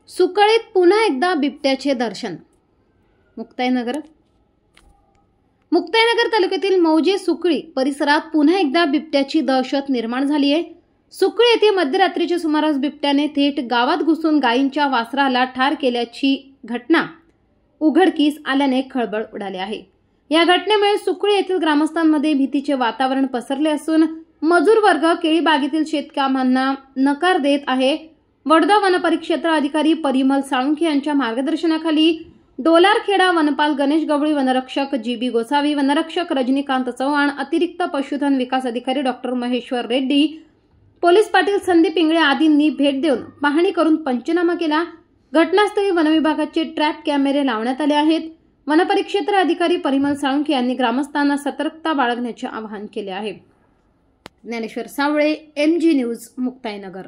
सुकळीत पुन्हा एकदा बिबट्याचे दर्शन। मुक्ताईनगर तालुक्यातील मौजे सुकळी परिसरात पुन्हा एकदा बिबट्याची दहशत निर्माण झाली आहे। सुकळी येथे मध्यरात्रीच्या सुमारास बिबट्याने थेट गावात घुसून गायींच्या वासराला ठार केल्याची घटना उघडकीस आल्याने खळबळ उडाली आहे। या घटनेमुळे सुकळी येथील ग्रामस्थांमध्ये भीतीचे वातावरण पसरले असून मजूर वर्ग केळी बागेतील शेतकामांना नकार देत आहे। वडोदा वनपरिक्षेत्र अधिकारी परिमल साळुंखे यांच्या मार्गदर्शनाखाली डोलारखेडा वनपाल गणेश गवळी, वनरक्षक जी.बी. गोसावी, वनरक्षक रजनीकांत चव्हाण, अतिरिक्त पशुधन विकास अधिकारी डॉक्टर महेश्वर रेड्डी, पोलीस पाटील संदीप इंगळे आदींनी भेट देऊन पाहणी करून पंचनामा केला। घटनास्थळी वनविभागाचे ट्रॅप कॅमेरे लावण्यात आले आहेत। वनपरिक्षेत्र अधिकारी परिमल साळुंखे यांनी ग्रामस्थांना सतर्कता बाळगण्याचे आवाहन केले आहे। ज्ञानेश्वर सावळे, MG न्यूज, मुक्ताईनगर।